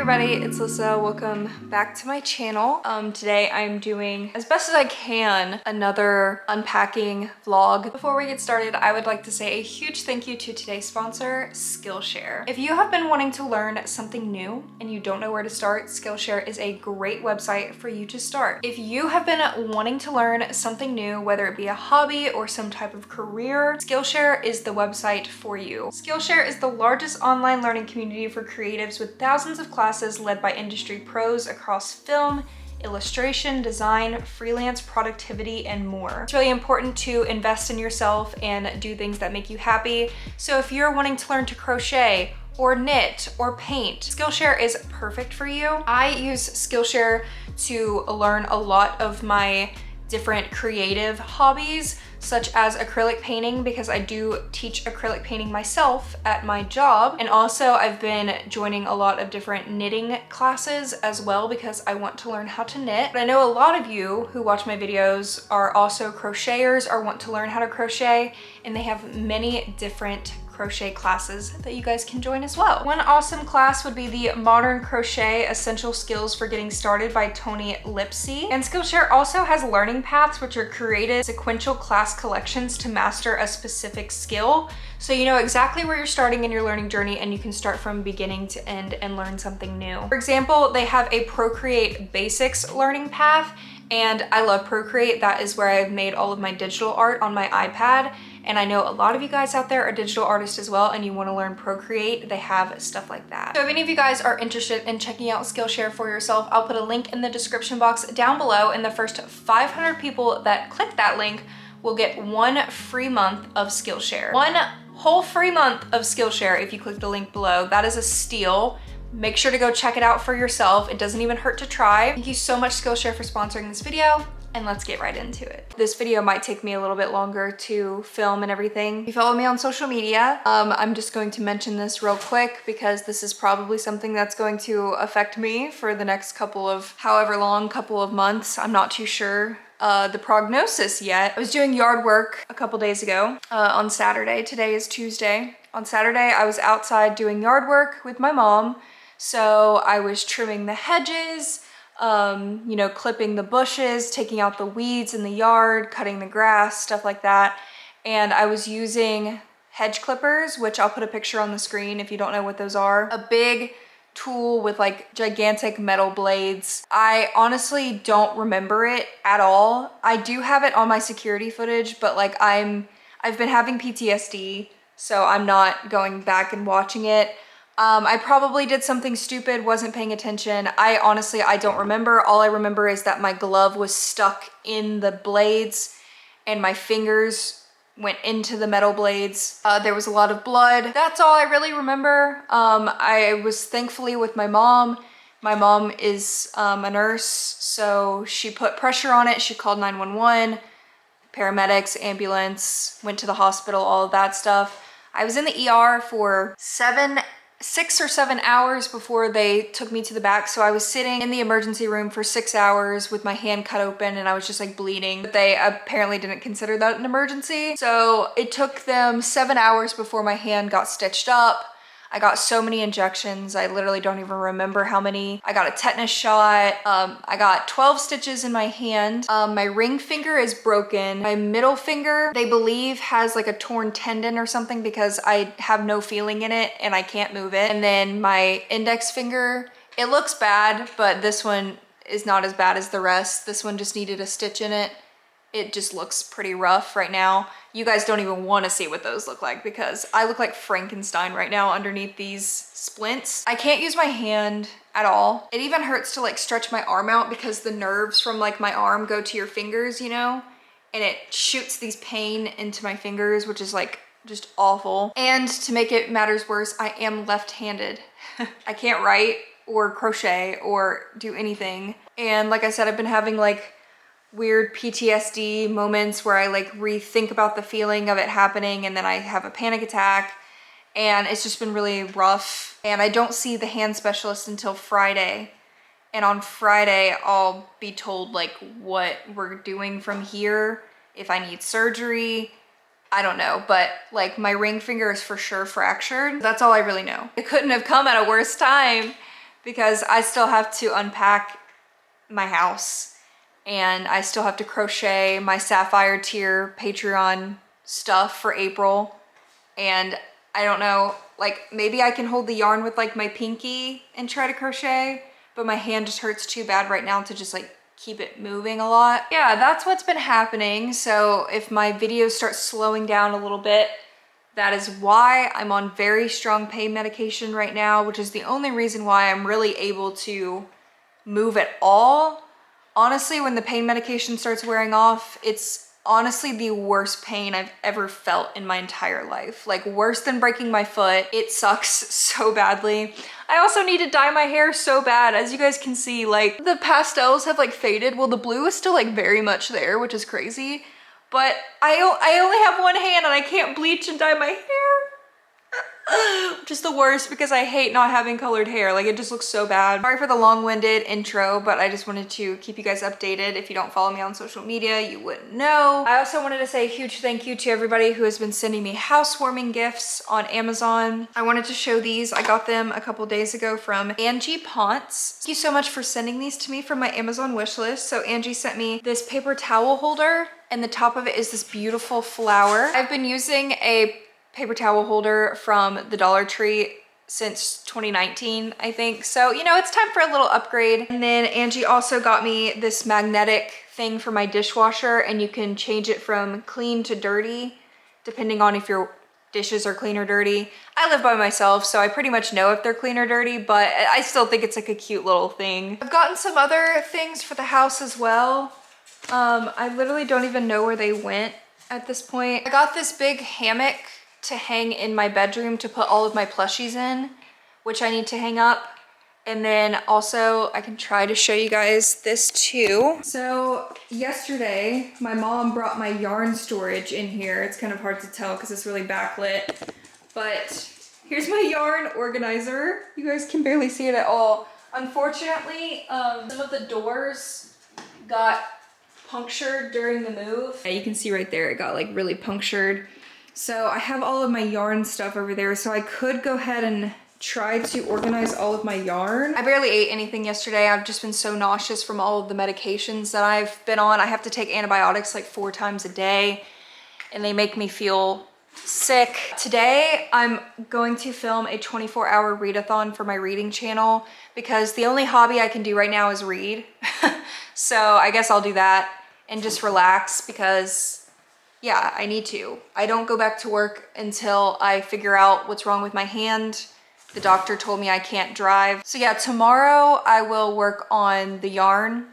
everybody, it's Alyssa. Welcome back to my channel. Today I'm doing, as best as I can, another unpacking vlog. Before we get started, I would like to say a huge thank you to today's sponsor, Skillshare. If you have been wanting to learn something new and you don't know where to start, Skillshare is a great website for you to start. If you have been wanting to learn something new, whether it be a hobby or some type of career, Skillshare is the website for you. Skillshare is the largest online learning community for creatives with thousands of classes led by industry pros across film, illustration, design, freelance, productivity, and more. It's really important to invest in yourself and do things that make you happy. So if you're wanting to learn to crochet or knit or paint, Skillshare is perfect for you. I use Skillshare to learn a lot of my different creative hobbies, such as acrylic painting, because I do teach acrylic painting myself at my job. And also I've been joining a lot of different knitting classes as well because I want to learn how to knit. But I know a lot of you who watch my videos are also crocheters or want to learn how to crochet, and they have many different crochet classes that you guys can join as well. One awesome class would be the Modern Crochet Essential Skills for Getting Started by Tony Lipsy. And Skillshare also has learning paths, which are created sequential class collections to master a specific skill. So you know exactly where you're starting in your learning journey, and you can start from beginning to end and learn something new. For example, they have a Procreate Basics learning path, and I love Procreate. That is where I've made all of my digital art on my iPad. And I know a lot of you guys out there are digital artists as well, and you want to learn Procreate, they have stuff like that. So if any of you guys are interested in checking out Skillshare for yourself, I'll put a link in the description box down below, and the first 500 people that click that link will get 1 free month of Skillshare. 1 whole free month of Skillshare if you click the link below. That is a steal. Make sure to go check it out for yourself. It doesn't even hurt to try. Thank you so much, Skillshare, for sponsoring this video, and let's get right into it. This video might take me a little bit longer to film and everything. If you follow me on social media, I'm just going to mention this real quick because this is probably something that's going to affect me for the next couple of months. I'm not too sure the prognosis yet. I was doing yard work a couple days ago on Saturday. Today is Tuesday. On Saturday, I was outside doing yard work with my mom. So I was trimming the hedges, you know, clipping the bushes, taking out the weeds in the yard, cutting the grass, stuff like that. And I was using hedge clippers, which I'll put a picture on the screen if you don't know what those are. A big tool with like gigantic metal blades. I honestly don't remember it at all. I do have it on my security footage, but like I've been having PTSD, so I'm not going back and watching it. I probably did something stupid, wasn't paying attention. I don't remember. All I remember is that my glove was stuck in the blades and my fingers went into the metal blades. There was a lot of blood. That's all I really remember. I was thankfully with my mom. My mom is a nurse, so she put pressure on it. She called 911, paramedics, ambulance, went to the hospital, all of that stuff. I was in the ER for 6 or 7 hours before they took me to the back. So I was sitting in the emergency room for 6 hours with my hand cut open, and I was just like bleeding. But they apparently didn't consider that an emergency. So it took them 7 hours before my hand got stitched up. I got so many injections. I literally don't even remember how many. I got a tetanus shot. I got 12 stitches in my hand. My ring finger is broken. My middle finger, they believe, has like a torn tendon or something because I have no feeling in it and I can't move it. And then my index finger, it looks bad, but this one is not as bad as the rest. This one just needed a stitch in it. It just looks pretty rough right now. You guys don't even want to see what those look like because I look like Frankenstein right now underneath these splints. I can't use my hand at all. It even hurts to like stretch my arm out because the nerves from like my arm go to your fingers, you know? And it shoots these pain into my fingers, which is like just awful. And to make it matters worse, I am left-handed. I can't write or crochet or do anything. And like I said, I've been having like weird PTSD moments where I like rethink about the feeling of it happening, and then I have a panic attack, and it's just been really rough. And I don't see the hand specialist until Friday. And on Friday, I'll be told like what we're doing from here, if I need surgery. I don't know, but like my ring finger is for sure fractured. That's all I really know. It couldn't have come at a worse time because I still have to unpack my house and I still have to crochet my Sapphire tier Patreon stuff for April. And I don't know, like maybe I can hold the yarn with like my pinky and try to crochet, but my hand just hurts too bad right now to just like keep it moving a lot. Yeah, that's what's been happening. So if my videos start slowing down a little bit, that is why. I'm on very strong pain medication right now, which is the only reason why I'm really able to move at all. Honestly, when the pain medication starts wearing off, it's honestly the worst pain I've ever felt in my entire life. Like worse than breaking my foot. It sucks so badly. I also need to dye my hair so bad. As you guys can see, like the pastels have like faded. Well, the blue is still like very much there, which is crazy. But I only have one hand and I can't bleach and dye my hair. Which is the worst because I hate not having colored hair. Like it just looks so bad. Sorry for the long-winded intro, but I just wanted to keep you guys updated. If you don't follow me on social media, you wouldn't know. I also wanted to say a huge thank you to everybody who has been sending me housewarming gifts on Amazon. I wanted to show these. I got them a couple days ago from Angie Ponce. Thank you so much for sending these to me from my Amazon wish list. So Angie sent me this paper towel holder and the top of it is this beautiful flower. I've been using a paper towel holder from the Dollar Tree since 2019, I think. So, you know, it's time for a little upgrade. And then Angie also got me this magnetic thing for my dishwasher and you can change it from clean to dirty, depending on if your dishes are clean or dirty. I live by myself, so I pretty much know if they're clean or dirty, but I still think it's like a cute little thing. I've gotten some other things for the house as well. I literally don't even know where they went at this point. I got this big hammock to hang in my bedroom to put all of my plushies in, which I need to hang up. And then also I can try to show you guys this too. So yesterday, my mom brought my yarn storage in here. It's kind of hard to tell because it's really backlit, but here's my yarn organizer. You guys can barely see it at all. Unfortunately, some of the doors got punctured during the move. Yeah, you can see right there, it got like really punctured. So I have all of my yarn stuff over there, so I could go ahead and try to organize all of my yarn. I barely ate anything yesterday. I've just been so nauseous from all of the medications that I've been on. I have to take antibiotics like 4 times a day and they make me feel sick. Today, I'm going to film a 24-hour readathon for my reading channel because the only hobby I can do right now is read. So I guess I'll do that and just relax because yeah, I need to. I don't go back to work until I figure out what's wrong with my hand. The doctor told me I can't drive. So yeah, tomorrow I will work on the yarn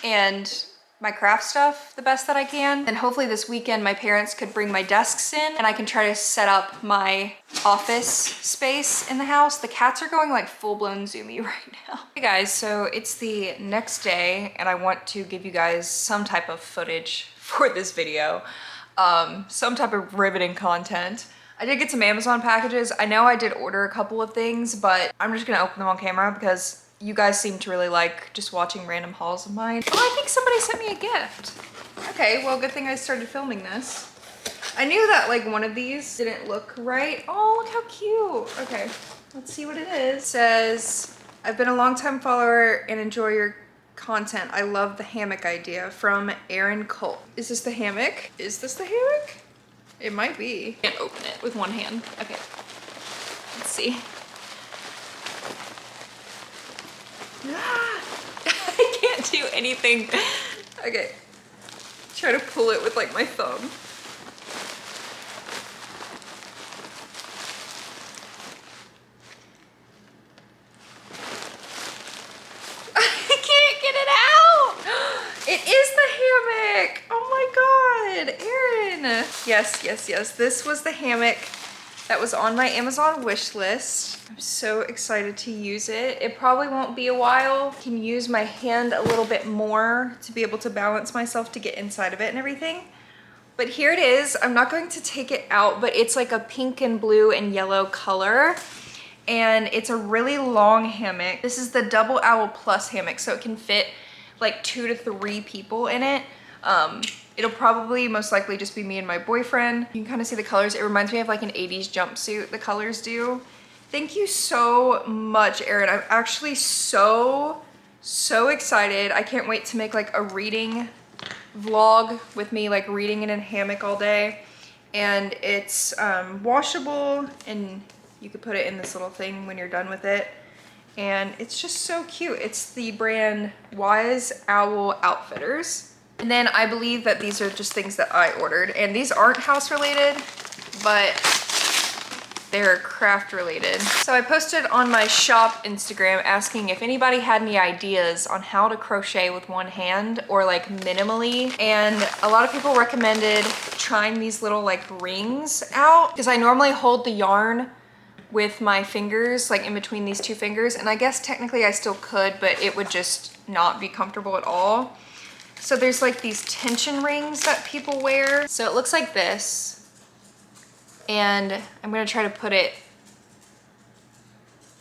and my craft stuff the best that I can. And hopefully this weekend my parents could bring my desks in and I can try to set up my office space in the house. The cats are going like full-blown zoomy right now. Hey guys, so it's the next day and I want to give you guys some type of footage for this video. Some type of riveting content. I did get some Amazon packages. I know I did order a couple of things, but I'm just gonna open them on camera because you guys seem to really like just watching random hauls of mine. Oh, I think somebody sent me a gift. Okay, well, good thing I started filming this. I knew that like one of these didn't look right. Oh, look how cute. Okay, let's see what it is. It says, I've been a longtime follower and enjoy your content. I love the hammock idea, from Aaron Cole. Is this the hammock? Is this the hammock? It might be. Can't open it with one hand. Okay, let's see. I can't do anything. Okay, try to pull it with like my thumb. It is the hammock! Oh my god, Erin! Yes, yes, yes. This was the hammock that was on my Amazon wish list. I'm so excited to use it. It probably won't be a while. I can use my hand a little bit more to be able to balance myself to get inside of it and everything. But here it is. I'm not going to take it out, but it's like a pink and blue and yellow color. And it's a really long hammock. This is the Double Owl Plus hammock, so it can fit like 2 to 3 people in it. It'll probably most likely just be me and my boyfriend. You can kind of see the colors. It reminds me of like an 80s jumpsuit, the colors do. Thank you so much, Erin. I'm actually so excited. I can't wait to make like a reading vlog with me like reading in a hammock all day. And it's washable, and you could put it in this little thing when you're done with it. And it's just so cute. It's the brand Wise Owl Outfitters. And then I believe that these are just things that I ordered, and these aren't house related, but they're craft related. So I posted on my shop Instagram asking if anybody had any ideas on how to crochet with one hand or like minimally. And a lot of people recommended trying these little like rings out, because I normally hold the yarn with my fingers, like in between these two fingers. And I guess technically I still could, but it would just not be comfortable at all. So there's like these tension rings that people wear. So it looks like this. And I'm gonna try to put it,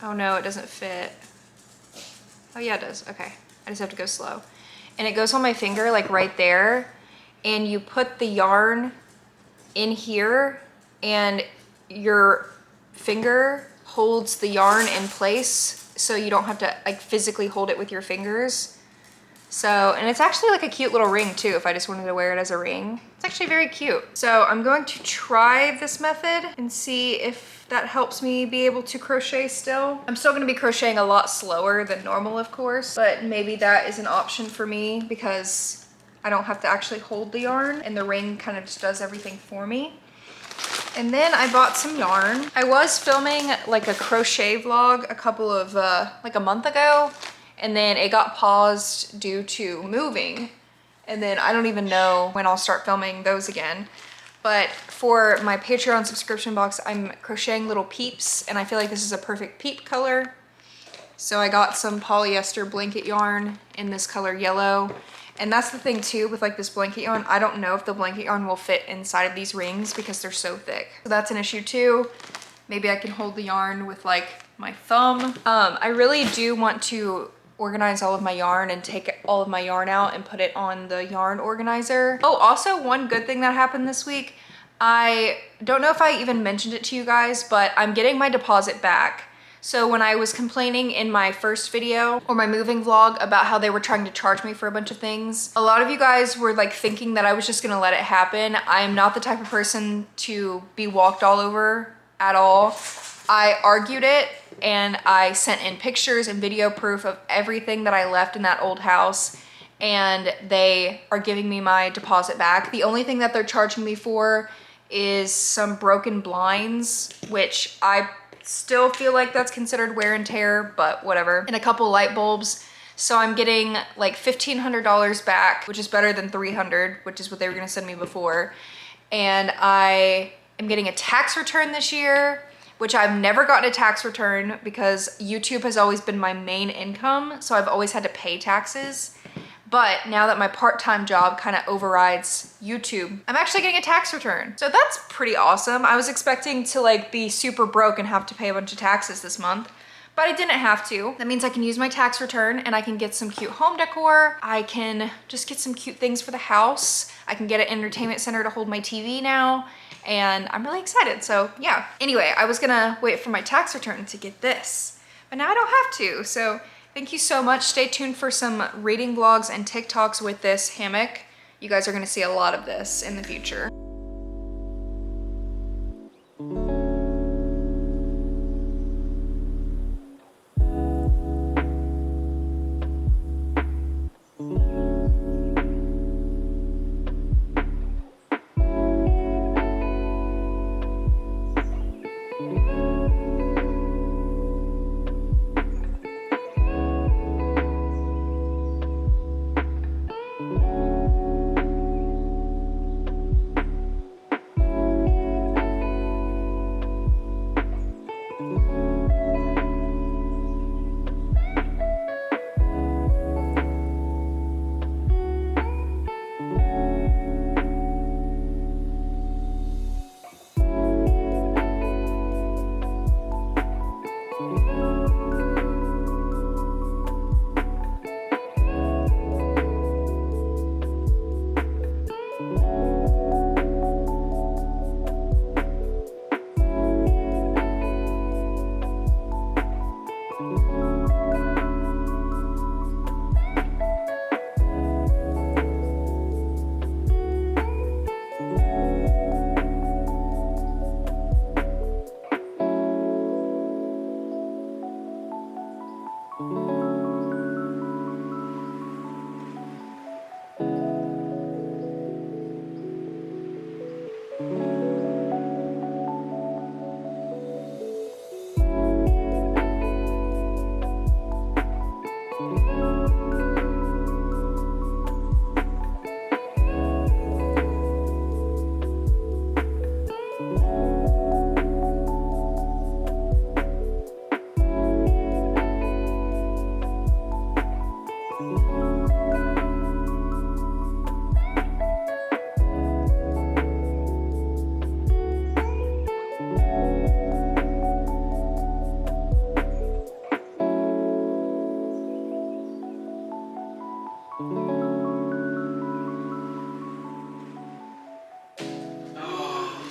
oh no, it doesn't fit. Oh yeah, it does, okay. I just have to go slow. And it goes on my finger like right there. And you put the yarn in here, and your finger holds the yarn in place, so you don't have to like physically hold it with your fingers. So, and it's actually like a cute little ring too, if I just wanted to wear it as a ring. It's actually very cute. So I'm going to try this method and see if that helps me be able to crochet still. I'm still gonna be crocheting a lot slower than normal, of course, but maybe that is an option for me because I don't have to actually hold the yarn, and the ring kind of just does everything for me. And then I bought some yarn. I was filming like a crochet vlog like a month ago, and then it got paused due to moving. And then I don't even know when I'll start filming those again. But for my Patreon subscription box, I'm crocheting little peeps, and I feel like this is a perfect peep color. So I got some polyester blanket yarn in this color yellow. And that's the thing too with like this blanket yarn. I don't know if the blanket yarn will fit inside of these rings because they're so thick. So that's an issue too. Maybe I can hold the yarn with like my thumb. I really do want to organize all of my yarn and take all of my yarn out and put it on the yarn organizer. Oh, also one good thing that happened this week. I don't know if I even mentioned it to you guys, but I'm getting my deposit back. So when I was complaining in my first video or my moving vlog about how they were trying to charge me for a bunch of things, a lot of you guys were like thinking that I was just gonna let it happen. I am not the type of person to be walked all over at all. I argued it, and I sent in pictures and video proof of everything that I left in that old house, and they are giving me my deposit back. The only thing that they're charging me for is some broken blinds, which I still feel like that's considered wear and tear, but whatever. And a couple light bulbs. So I'm getting like $1,500 back, which is better than $300, which is what they were gonna send me before. And I am getting a tax return this year, which I've never gotten a tax return because YouTube has always been my main income. So I've always had to pay taxes. But now that my part-time job kind of overrides YouTube, I'm actually getting a tax return. So that's pretty awesome. I was expecting to like be super broke and have to pay a bunch of taxes this month, but I didn't have to. That means I can use my tax return and I can get some cute home decor. I can just get some cute things for the house. I can get an entertainment center to hold my TV now, and I'm really excited. So yeah. Anyway, I was gonna wait for my tax return to get this, but now I don't have to. So thank you so much. Stay tuned for some reading vlogs and TikToks with this hammock. You guys are gonna see a lot of this in the future.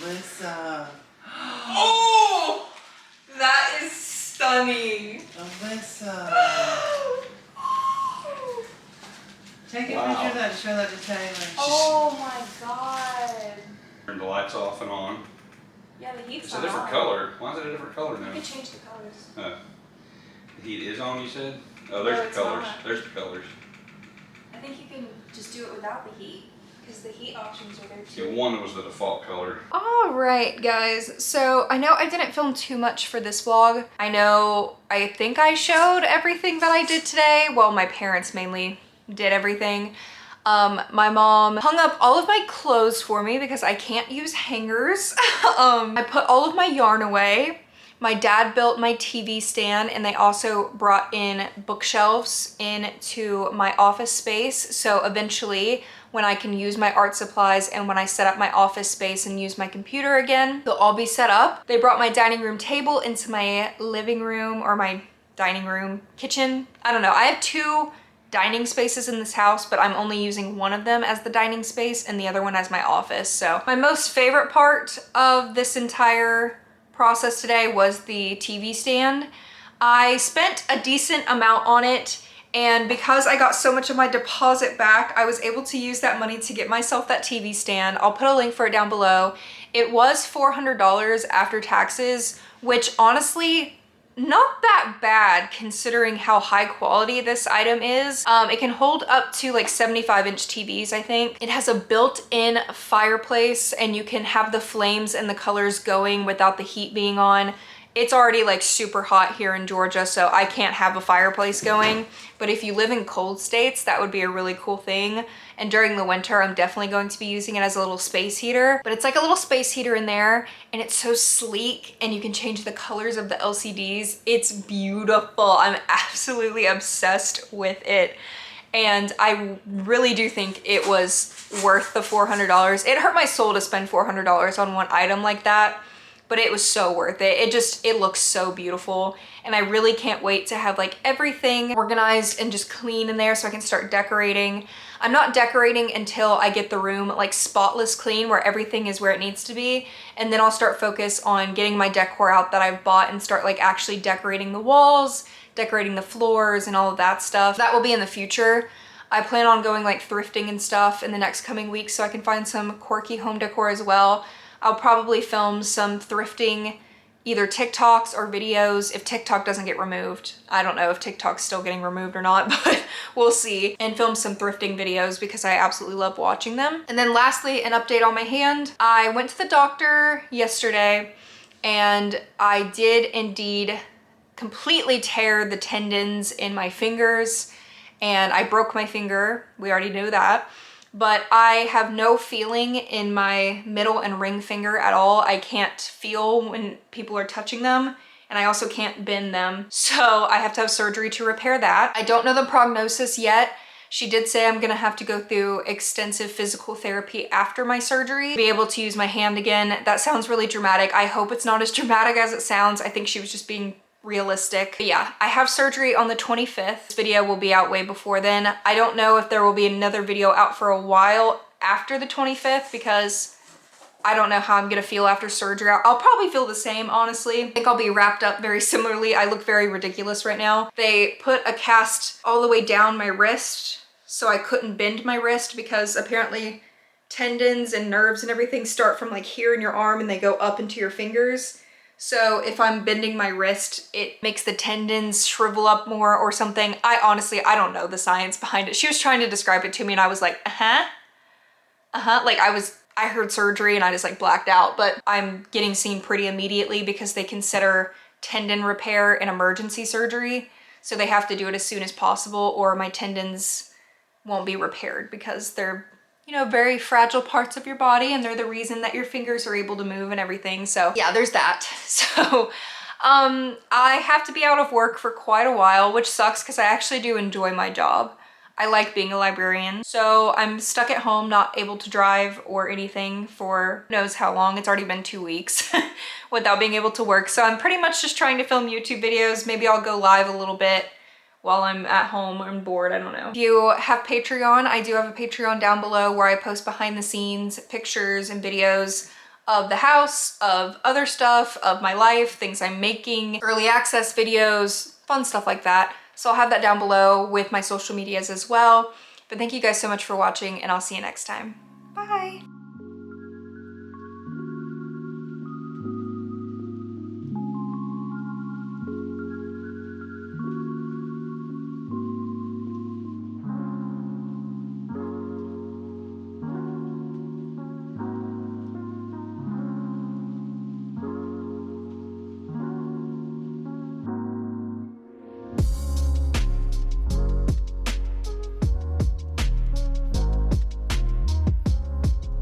Alyssa. Oh, that is stunning. Alyssa. Take a picture of that and show that to Taylor. Oh my god. Turn the lights off and on. Yeah, the heat's It's a not different on. color. Why is it a different color now? You can change the colors. The heat is on, you said? Oh, there's No, the it's colors. not. There's the colors. I think you can just do it without the heat because the heat options are there too. Yeah, one was the default color. All right, guys. So I know I didn't film too much for this vlog. I think I showed everything that I did today. Well, my parents mainly did everything. My mom hung up all of my clothes for me because I can't use hangers. I put all of my yarn away. My dad built my TV stand, and they also brought in bookshelves into my office space. So eventually, when I can use my art supplies and when I set up my office space and use my computer again, they'll all be set up. They brought my dining room table into my living room, or my dining room, kitchen. I don't know. I have two dining spaces in this house, but I'm only using one of them as the dining space and the other one as my office. So my most favorite part of this entire process today was the TV stand. I spent a decent amount on it, and because I got so much of my deposit back, I was able to use that money to get myself that TV stand. I'll put a link for it down below. It was $400 after taxes, which honestly, not that bad considering how high quality this item is. It can hold up to like 75-inch TVs, I think. It has a built-in fireplace, and you can have the flames and the colors going without the heat being on. It's already like super hot here in Georgia, so I can't have a fireplace going. But if you live in cold states, that would be a really cool thing. And during the winter, I'm definitely going to be using it as a little space heater. But it's like a little space heater in there, and it's so sleek, and you can change the colors of the LCDs. It's beautiful. I'm absolutely obsessed with it. And I really do think it was worth the $400. It hurt my soul to spend $400 on one item like that, but it was so worth it. It looks so beautiful, and I really can't wait to have like everything organized and just clean in there so I can start decorating. I'm not decorating until I get the room like spotless clean where everything is where it needs to be, and then I'll start focus on getting my decor out that I've bought and start like actually decorating the walls, decorating the floors, and all of that stuff. That will be in the future. I plan on going like thrifting and stuff in the next coming weeks so I can find some quirky home decor as well. I'll probably film some thrifting, either TikToks or videos if TikTok doesn't get removed. I don't know if TikTok's still getting removed or not, but we'll see. And film some thrifting videos because I absolutely love watching them. And then lastly, an update on my hand. I went to the doctor yesterday, and I did indeed completely tear the tendons in my fingers, and I broke my finger. We already knew that. But I have no feeling in my middle and ring finger at all. I can't feel when people are touching them, and I also can't bend them. So I have to have surgery to repair that. I don't know the prognosis yet. She did say I'm gonna have to go through extensive physical therapy after my surgery to be able to use my hand again. That sounds really dramatic. I hope it's not as dramatic as it sounds. I think she was just being realistic. But yeah, I have surgery on the 25th. This video will be out way before then. I don't know if there will be another video out for a while after the 25th because I don't know how I'm gonna feel after surgery. I'll probably feel the same, honestly. I think I'll be wrapped up very similarly. I look very ridiculous right now. They put a cast all the way down my wrist so I couldn't bend my wrist because apparently tendons and nerves and everything start from like here in your arm and they go up into your fingers. So if I'm bending my wrist, it makes the tendons shrivel up more or something. I don't know the science behind it. She was trying to describe it to me and I was like, like I heard surgery and I just like blacked out, but I'm getting seen pretty immediately because they consider tendon repair an emergency surgery. So they have to do it as soon as possible or my tendons won't be repaired because they're, you know, very fragile parts of your body and they're the reason that your fingers are able to move and everything. So yeah, there's that. So I have to be out of work for quite a while, which sucks because I actually do enjoy my job. I like being a librarian. So I'm stuck at home, not able to drive or anything for who knows how long. It's already been 2 weeks without being able to work. So I'm pretty much just trying to film YouTube videos. Maybe I'll go live a little bit while I'm at home or I'm bored, I don't know. If you have Patreon, I do have a Patreon down below where I post behind the scenes pictures and videos of the house, of other stuff, of my life, things I'm making, early access videos, fun stuff like that. So I'll have that down below with my social medias as well. But thank you guys so much for watching and I'll see you next time. Bye.